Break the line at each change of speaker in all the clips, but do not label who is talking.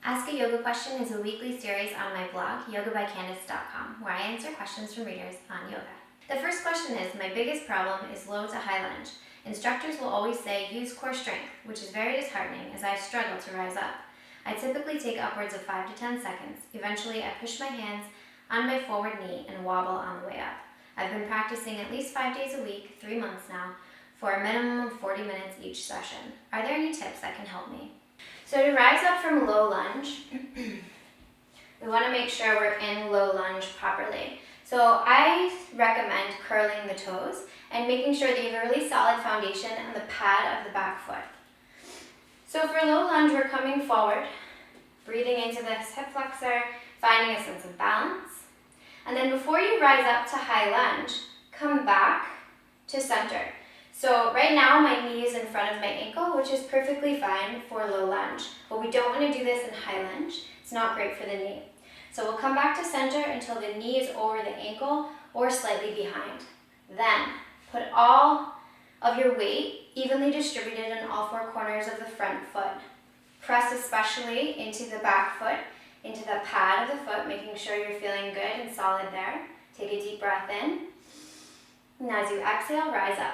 Ask a Yoga Question is a weekly series on my blog, YogaByCandace.com, where I answer questions from readers on yoga. The first question is, my biggest problem is low to high lunge. Instructors will always say, use core strength, which is very disheartening as I struggle to rise up. I typically take upwards of 5 to 10 seconds. Eventually, I push my hands on my forward knee and wobble on the way up. I've been practicing at least 5 days a week, 3 months now, for a minimum of 40 minutes each session. Are there any tips that can help me? So to rise up from low lunge, we want to make sure we're in low lunge properly. So I recommend curling the toes and making sure that you have a really solid foundation on the pad of the back foot. So for low lunge, we're coming forward, breathing into this hip flexor, finding a sense of balance. And then before you rise up to high lunge, come back to center. So right now my knee is in front of my ankle, which is perfectly fine for low lunge, but we don't want to do this in high lunge. It's not great for the knee. So we'll come back to center until the knee is over the ankle or slightly behind. Then put all of your weight evenly distributed in all 4 corners of the front foot. Press especially into the back foot, into the pad of the foot, making sure you're feeling good and solid there. Take a deep breath in. And as you exhale, rise up.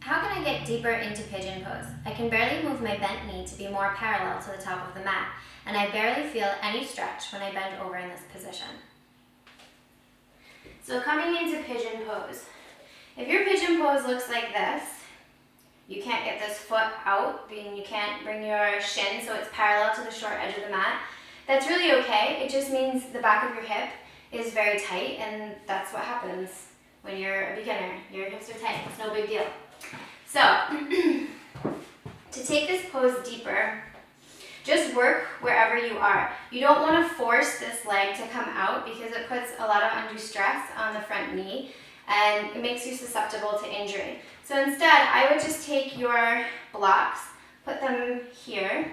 How can I get deeper into pigeon pose? I can barely move my bent knee to be more parallel to the top of the mat, and I barely feel any stretch when I bend over in this position. So coming into pigeon pose. If your pigeon pose looks like this, you can't get this foot out, meaning you can't bring your shin so it's parallel to the short edge of the mat. That's really okay. It just means the back of your hip is very tight, and that's what happens when you're a beginner. Your hips are tight. It's no big deal. So, to take this pose deeper, just work wherever you are. You don't want to force this leg to come out because it puts a lot of undue stress on the front knee and it makes you susceptible to injury. So instead, I would just take your blocks, put them here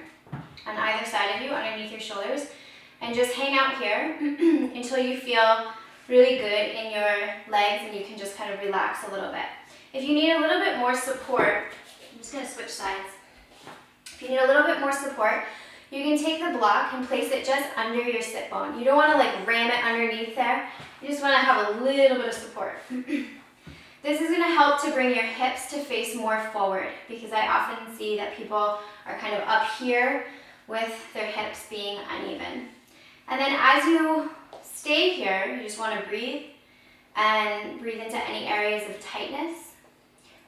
on either side of you, underneath your shoulders, and just hang out here until you feel really good in your legs and you can just kind of relax a little bit. If you need a little bit more support, I'm just going to switch sides. If you need a little bit more support, you can take the block and place it just under your sit bone. You don't want to like ram it underneath there. You just want to have a little bit of support. This is going to help to bring your hips to face more forward because I often see that people are kind of up here with their hips being uneven. And then as you stay here, you just want to breathe and breathe into any areas of tightness.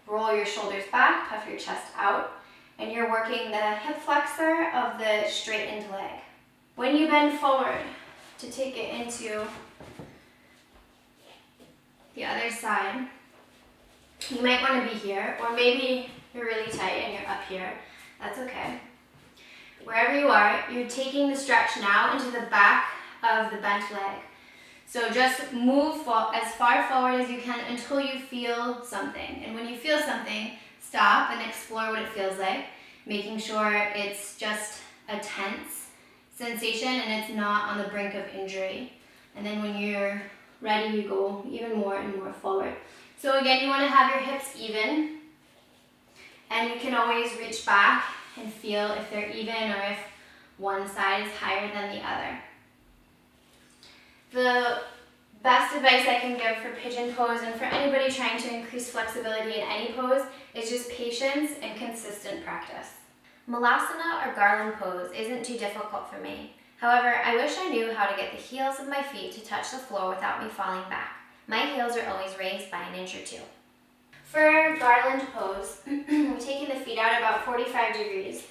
Roll your shoulders back, puff your chest out, and you're working the hip flexor of the straightened leg. When you bend forward to take it into the other side, you might want to be here, or maybe you're really tight and you're up here. That's okay. Wherever you are, you're taking the stretch now into the back of the bent leg. So just move as far forward as you can until you feel something. And when you feel something, stop and explore what it feels like, making sure it's just a tense sensation and it's not on the brink of injury. And then when you're ready, you go even more and more forward. So again, you want to have your hips even, and you can always reach back and feel if they're even or if one side is higher than the other. The best advice I can give for pigeon pose and for anybody trying to increase flexibility in any pose is just patience and consistent practice. Malasana or garland pose isn't too difficult for me. However, I wish I knew how to get the heels of my feet to touch the floor without me falling back. My heels are always raised by an inch or 2. For garland pose, we're taking the feet out about 45 degrees.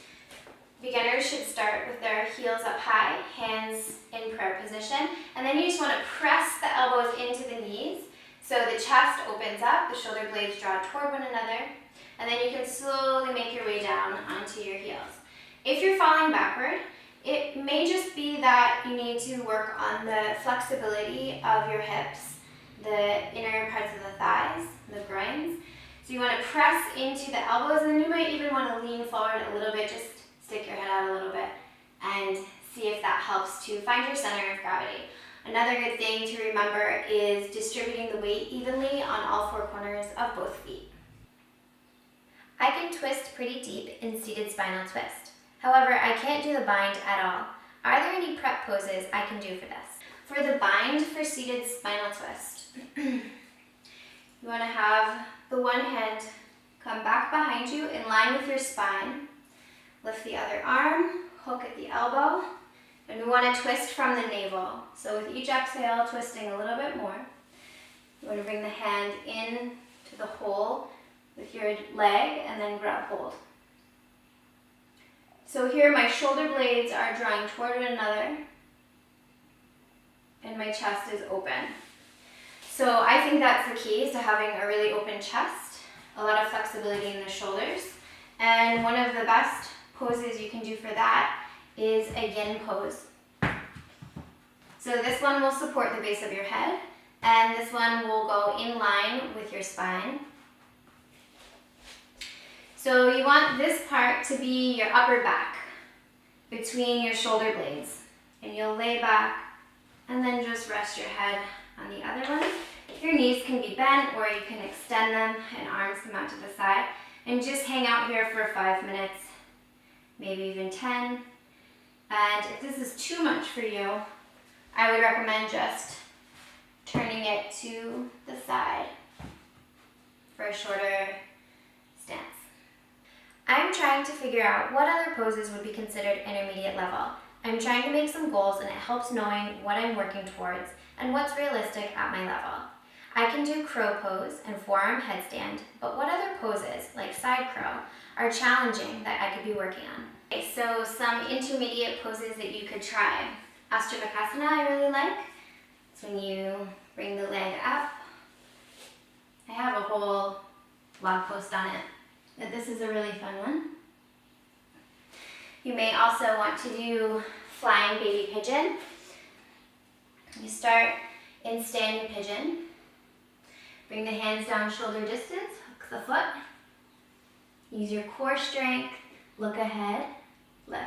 Beginners should start with their heels up high, hands in prayer position, and then you just want to press the elbows into the knees so the chest opens up, the shoulder blades draw toward one another, and then you can slowly make your way down onto your heels. If you're falling backward, it may just be that you need to work on the flexibility of your hips, the inner parts of the thighs, the groins. So you want to press into the elbows, and then you might even want to lean forward a little bit, just stick your head out a little bit and see if that helps to find your center of gravity. Another good thing to remember is distributing the weight evenly on all 4 corners of both feet. I can twist pretty deep in seated spinal twist. However, I can't do the bind at all. Are there any prep poses I can do for this? For the bind for seated spinal twist, you want to have the one hand come back behind you in line with your spine. Lift the other arm, hook at the elbow, and we want to twist from the navel. So with each exhale, twisting a little bit more. You want to bring the hand in to the hole with your leg and then grab hold. So here my shoulder blades are drawing toward one another and my chest is open. So I think that's the key to having a really open chest, a lot of flexibility in the shoulders. And one of the best poses you can do for that is a yin pose. So this one will support the base of your head, and this one will go in line with your spine. So you want this part to be your upper back, between your shoulder blades. And you'll lay back, and then just rest your head on the other one. Your knees can be bent, or you can extend them, and arms come out to the side. And just hang out here for 5 minutes, maybe even 10. And if this is too much for you, I would recommend just turning it to the side for a shorter stance. I'm trying to figure out what other poses would be considered intermediate level. I'm trying to make some goals, and it helps knowing what I'm working towards and what's realistic at my level. I can do crow pose and forearm headstand, but what other poses, like side crow, are challenging that I could be working on? Okay, so some intermediate poses that you could try. Ashtavakasana I really like. It's when you bring the leg up. I have a whole blog post on it, but this is a really fun one. You may also want to do flying baby pigeon. You start in standing pigeon. Bring the hands down shoulder distance, hook the foot. Use your core strength, look ahead, lift.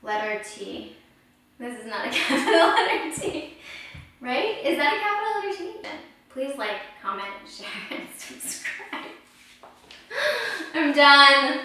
Letter T. This is not a capital letter T, right? Is that a capital letter T? Then please like, comment, share, and subscribe. I'm done.